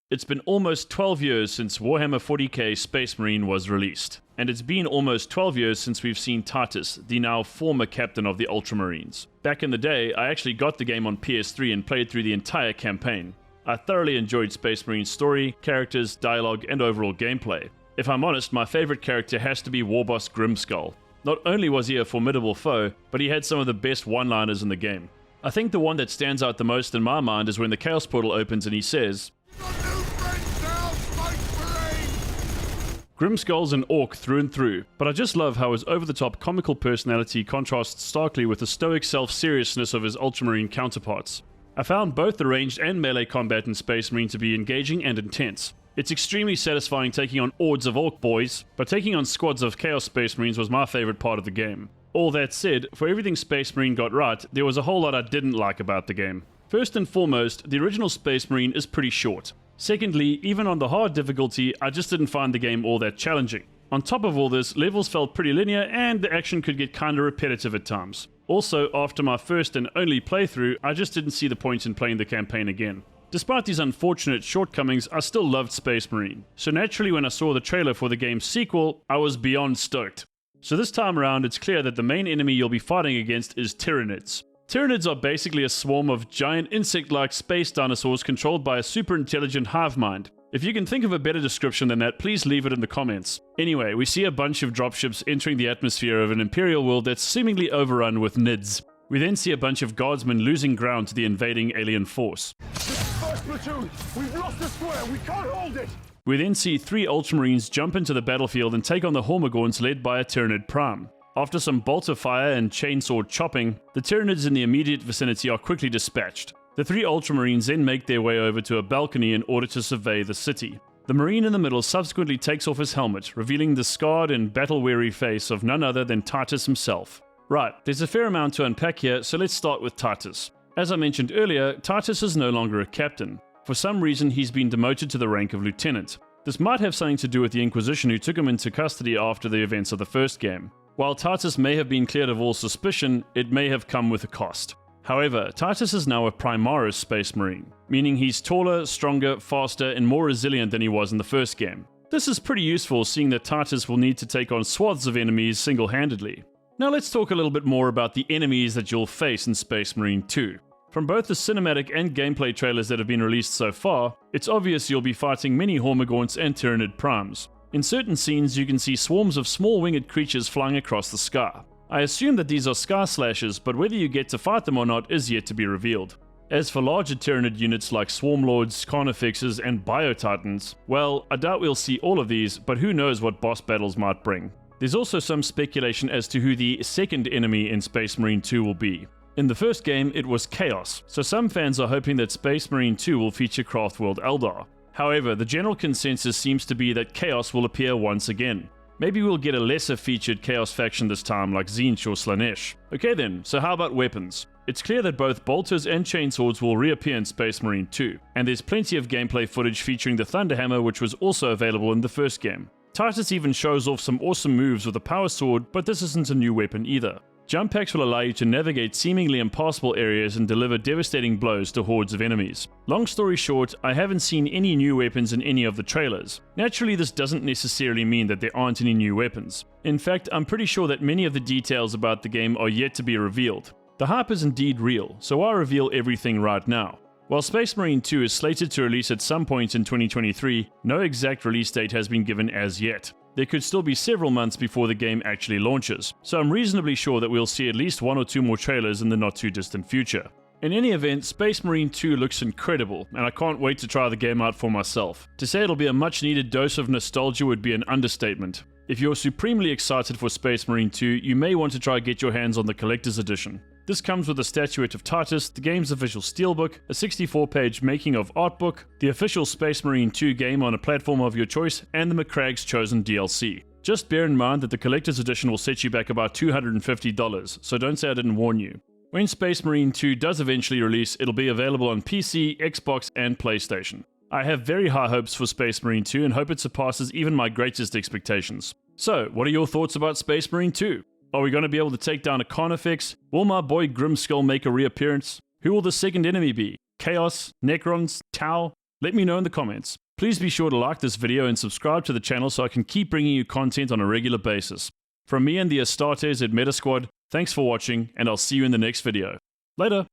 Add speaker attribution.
Speaker 1: It's been almost 12 years since Warhammer 40k Space Marine was released, and it's been almost 12 years since we've seen Titus, the now former captain of the Ultramarines. Back in the day, I actually got the game on PS3 and played through the entire campaign. I thoroughly enjoyed Space Marine's story, characters, dialogue, and overall gameplay. If I'm honest, my favorite character has to be Warboss Grimskull. Not only was he a formidable foe, but he had some of the best one-liners in the game. I think the one that stands out the most in my mind is when the Chaos Portal opens and he says, Grimskull's an orc through and through, but I just love how his over-the-top comical personality contrasts starkly with the stoic self-seriousness of his Ultramarine counterparts. I found both the ranged and melee combat in Space Marine to be engaging and intense. It's extremely satisfying taking on hordes of orc boys, but taking on squads of Chaos Space Marines was my favorite part of the game. All that said, for everything Space Marine got right, there was a whole lot I didn't like about the game. First and foremost, the original Space Marine is pretty short. Secondly, even on the hard difficulty, I just didn't find the game all that challenging. On top of all this, levels felt pretty linear and the action could get kinda repetitive at times. Also, after my first and only playthrough, I just didn't see the point in playing the campaign again. Despite these unfortunate shortcomings, I still loved Space Marine, so naturally when I saw the trailer for the game's sequel, I was beyond stoked. So this time around, it's clear that the main enemy you'll be fighting against is Tyranids. Tyranids are basically a swarm of giant insect-like space dinosaurs controlled by a super intelligent hive mind. If you can think of a better description than that, please leave it in the comments. Anyway, we see a bunch of dropships entering the atmosphere of an Imperial world that's seemingly overrun with Nids. We then see a bunch of guardsmen losing ground to the invading alien force.
Speaker 2: First platoon, we've lost the square, we can't hold it!
Speaker 1: We then see 3 Ultramarines jump into the battlefield and take on the Hormagaunts led by a Tyranid Prime. After some bolter fire and chainsaw chopping, the Tyranids in the immediate vicinity are quickly dispatched. The 3 Ultramarines then make their way over to a balcony in order to survey the city. The Marine in the middle subsequently takes off his helmet, revealing the scarred and battle-weary face of none other than Titus himself. Right, there's a fair amount to unpack here, so let's start with Titus. As I mentioned earlier, Titus is no longer a captain. For some reason, he's been demoted to the rank of lieutenant. This might have something to do with the Inquisition who took him into custody after the events of the first game. While Titus may have been cleared of all suspicion, it may have come with a cost. However, Titus is now a Primaris Space Marine, meaning he's taller, stronger, faster, and more resilient than he was in the first game. This is pretty useful seeing that Titus will need to take on swaths of enemies single-handedly. Now let's talk a little bit more about the enemies that you'll face in Space Marine 2. From both the cinematic and gameplay trailers that have been released so far, it's obvious you'll be fighting many Hormagaunts and Tyranid Primes. In certain scenes, you can see swarms of small winged creatures flying across the sky. I assume that these are Sky Slashers, but whether you get to fight them or not is yet to be revealed. As for larger Tyranid units like Swarmlords, Carnifexes, and Biotitans, well, I doubt we'll see all of these, but who knows what boss battles might bring. There's also some speculation as to who the second enemy in Space Marine 2 will be. In the first game, it was Chaos, so some fans are hoping that Space Marine 2 will feature Craftworld Eldar. However, the general consensus seems to be that Chaos will appear once again. Maybe we'll get a lesser featured Chaos faction this time like Tzeentch or Slaanesh. Okay then, so how about weapons? It's clear that both bolters and chainswords will reappear in Space Marine 2, and there's plenty of gameplay footage featuring the Thunderhammer which was also available in the first game. Titus even shows off some awesome moves with a power sword, but this isn't a new weapon either. Jump packs will allow you to navigate seemingly impassable areas and deliver devastating blows to hordes of enemies. Long story short, I haven't seen any new weapons in any of the trailers. Naturally, this doesn't necessarily mean that there aren't any new weapons. In fact, I'm pretty sure that many of the details about the game are yet to be revealed. The hype is indeed real, so why reveal everything right now? While Space Marine 2 is slated to release at some point in 2023, no exact release date has been given as yet. There could still be several months before the game actually launches, so I'm reasonably sure that we'll see at least 1 or 2 more trailers in the not too distant future. In any event, Space Marine 2 looks incredible, and I can't wait to try the game out for myself. To say it'll be a much needed dose of nostalgia would be an understatement. If you're supremely excited for Space Marine 2, you may want to try get your hands on the Collector's Edition. This comes with a statuette of Titus, the game's official steelbook, a 64-page making of art book, the official Space Marine 2 game on a platform of your choice, and the McCragg's Chosen DLC. Just bear in mind that the Collector's Edition will set you back about $250, so don't say I didn't warn you. When Space Marine 2 does eventually release, it'll be available on PC, Xbox, and PlayStation. I have very high hopes for Space Marine 2 and hope it surpasses even my greatest expectations. So, what are your thoughts about Space Marine 2? Are we going to be able to take down a Carnifex? Will my boy Grimskull make a reappearance? Who will the second enemy be? Chaos? Necrons? Tau? Let me know in the comments. Please be sure to like this video and subscribe to the channel so I can keep bringing you content on a regular basis. From me and the Astartes at Metasquad, thanks for watching, and I'll see you in the next video. Later!